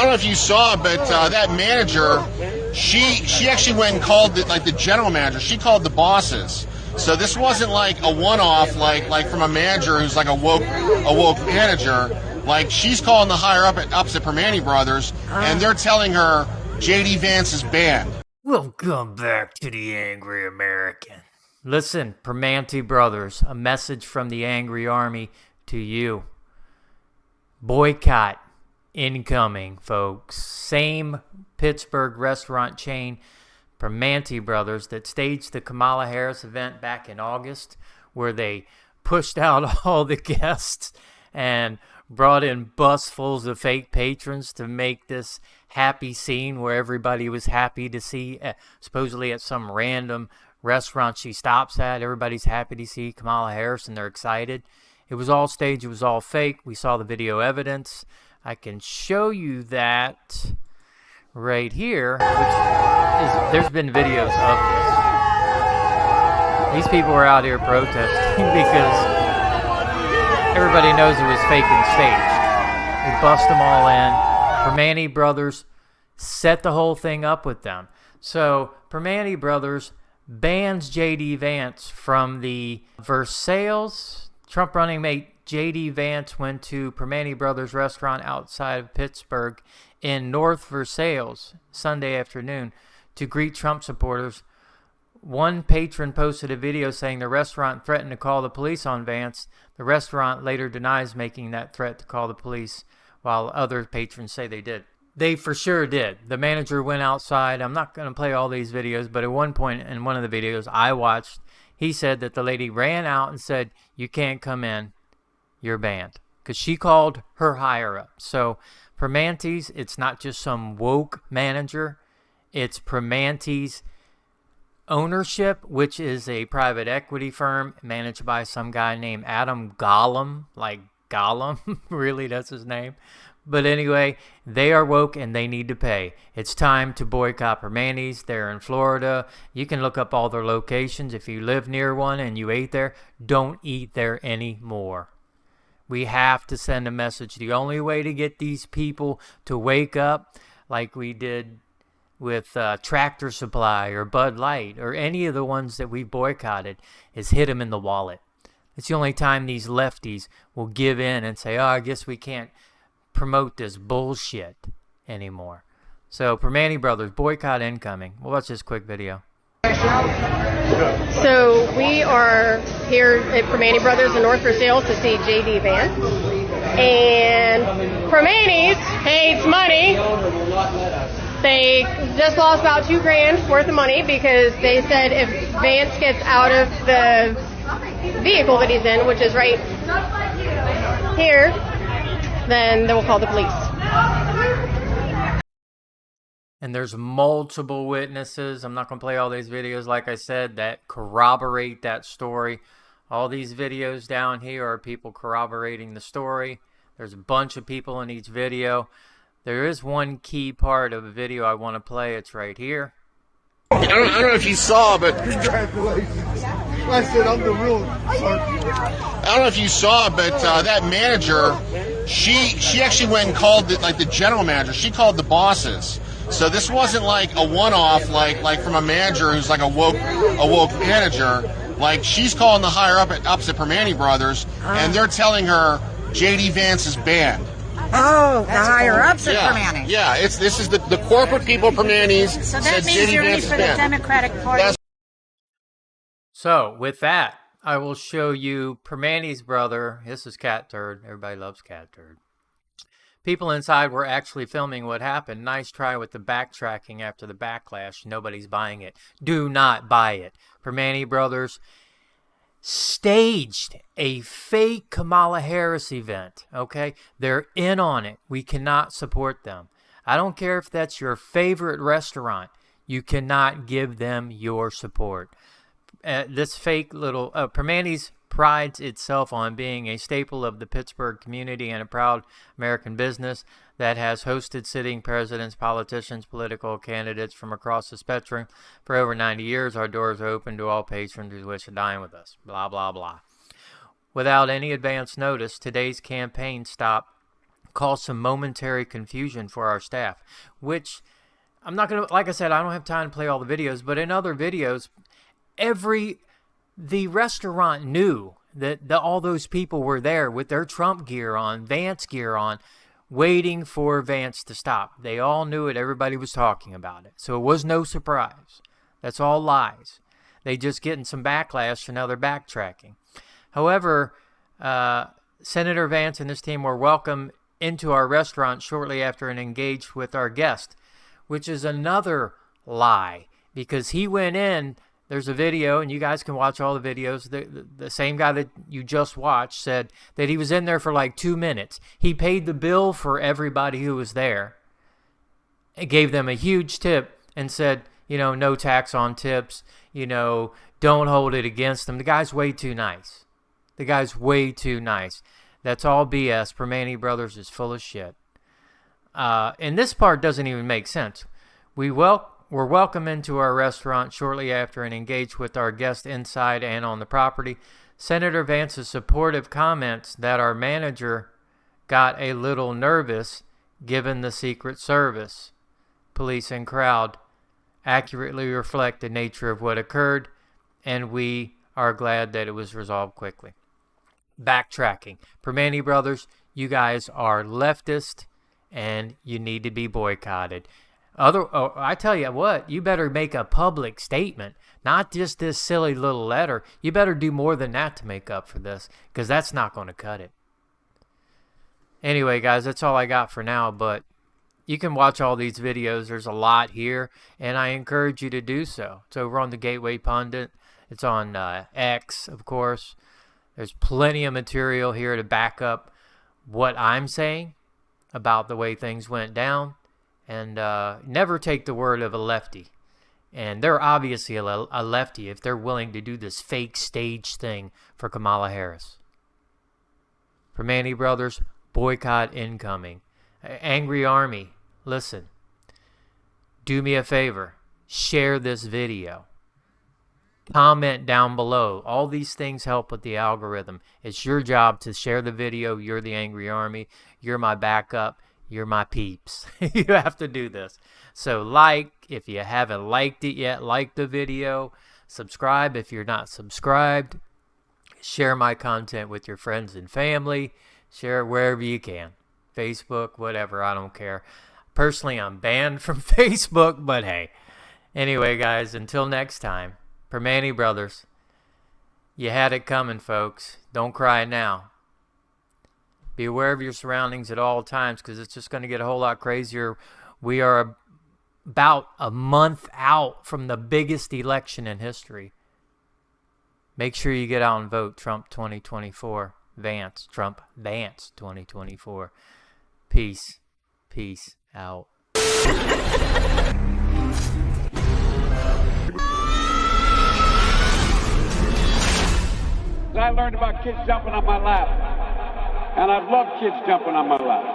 don't know if you saw, but that manager, she actually went and called the general manager. She called the bosses. So this wasn't like a one-off, like from a manager who's like a woke manager. Like, she's calling the higher ups at Primanti Bros, and they're telling her JD Vance is banned. Welcome back to the Angry American. Listen, Primanti Brothers, a message from the Angry Army to you. Boycott incoming, folks. Same Pittsburgh restaurant chain, Primanti Brothers, that staged the Kamala Harris event back in August, where they pushed out all the guests and brought in busfuls of fake patrons to make this happy scene where everybody was happy to see, supposedly at some random restaurant she stops at, everybody's happy to see Kamala Harris and they're excited. It was all staged. It was all fake. We saw the video evidence. I can show you that right here, there's been videos of this. These people were out here protesting because everybody knows it was fake and staged. They bust them all in. Primanti Brothers set the whole thing up with them. So Primanti Brothers bans JD Vance from the Versailles. Trump running mate JD Vance went to Primanti Brothers restaurant outside of Pittsburgh in North Versailles Sunday afternoon to greet Trump supporters. One patron posted a video saying the restaurant threatened to call the police on Vance. The restaurant later denies making that threat to call the police, while other patrons say they did. They for sure did. The manager went outside. I'm not going to play all these videos, but at one point in one of the videos I watched, he said that the lady ran out and said, "You can't come in. You're banned." Because she called her higher up. So Primanti's, it's not just some woke manager. It's Primanti's ownership, which is a private equity firm managed by some guy named Adam Gollum. Like Gollum, really, that's his name. But anyway, they are woke and they need to pay. It's time to boycott Primanti's. They're in Florida. You can look up all their locations. If you live near one and you ate there, don't eat there anymore. We have to send a message. The only way to get these people to wake up, like we did with Tractor Supply or Bud Light or any of the ones that we've boycotted, is hit them in the wallet. It's the only time these lefties will give in and say, "Oh, I guess we can't promote this bullshit anymore." So Primanti Brothers, boycott incoming. We'll watch this quick video. So we are here at Primanti Brothers in North Versailles to see JD Vance. And Primanti's hates money. They just lost about $2,000 worth of money because they said if Vance gets out of the vehicle that he's in, which is right here, then they will call the police. And there's multiple witnesses. I'm not going to play all these videos, like I said, that corroborate that story. All these videos down here are people corroborating the story. There's a bunch of people in each video. There is one key part of a video I want to play. It's right here. I don't know if you saw, but I said I'm the real. I don't know if you saw, but that manager, she actually went and called the general manager. She called the bosses. So this wasn't like a one-off, like from a manager who's like a woke manager. Like, she's calling the higher ups at Primanti Brothers, and they're telling her JD Vance is banned. Oh, the higher ups at Primanti. Yeah, this is the corporate people of Primanti's. So that means you're in for the Democratic Party. So with that, I will show you Primanti's brother. This is Cat Turd. Everybody loves Cat Turd. People inside were actually filming what happened. Nice try with the backtracking after the backlash. Nobody's buying it. Do not buy it. Primanti Brothers staged a fake Kamala Harris event, okay? They're in on it. We cannot support them. I don't care if that's your favorite restaurant. You cannot give them your support. This fake little... Primanti's prides itself on being a staple of the Pittsburgh community and a proud American business that has hosted sitting presidents, politicians, political candidates from across the spectrum for over 90 years. Our doors are open to all patrons who wish to dine with us. Blah, blah, blah. Without any advance notice, today's campaign stop caused some momentary confusion for our staff, which I'm not going to, like I said, I don't have time to play all the videos, but in other videos, the restaurant knew that all those people were there with their Trump gear on, Vance gear on, waiting for Vance to stop. They all knew it. Everybody was talking about it. So it was no surprise. That's all lies. They just getting some backlash, so now they're backtracking. However, Senator Vance and his team were welcome into our restaurant shortly after and engaged with our guest, which is another lie, because he went in. There's a video, and you guys can watch all the videos. The same guy that you just watched said that he was in there for like 2 minutes. He paid the bill for everybody who was there. It gave them a huge tip and said, no tax on tips. Don't hold it against them. The guy's way too nice. The guy's way too nice. That's all BS. Primanti Brothers is full of shit. And this part doesn't even make sense. We're welcome into our restaurant shortly after and engaged with our guest inside and on the property. Senator Vance's supportive comments that our manager got a little nervous given the Secret Service, police, and crowd accurately reflect the nature of what occurred, and we are glad that it was resolved quickly. Backtracking. Primanti Brothers, you guys are leftist, and you need to be boycotted. I tell you what, you better make a public statement, not just this silly little letter. You better do more than that to make up for this, because that's not going to cut it. Anyway, guys, that's all I got for now, but you can watch all these videos. There's a lot here, and I encourage you to do so. It's over on the Gateway Pundit. It's on X, of course. There's plenty of material here to back up what I'm saying about the way things went down. And never take the word of a lefty. And they're obviously a lefty if they're willing to do this fake stage thing for Kamala Harris. Primanti Brothers, boycott incoming. Angry Army, listen. Do me a favor. Share this video. Comment down below. All these things help with the algorithm. It's your job to share the video. You're the Angry Army. You're my backup. You're my peeps. You have to do this. So if you haven't liked it yet, like the video. Subscribe if you're not subscribed. Share my content with your friends and family. Share it wherever you can. Facebook, whatever, I don't care. Personally, I'm banned from Facebook, but hey. Anyway, guys, until next time, Primanti Brothers, you had it coming, folks. Don't cry now. Be aware of your surroundings at all times, because it's just going to get a whole lot crazier. We are about a month out from the biggest election in history. Make sure you get out and vote Trump 2024. Vance. Trump Vance 2024. Peace. Peace out. I learned about kids jumping on my lap. And I've loved kids jumping on my lap.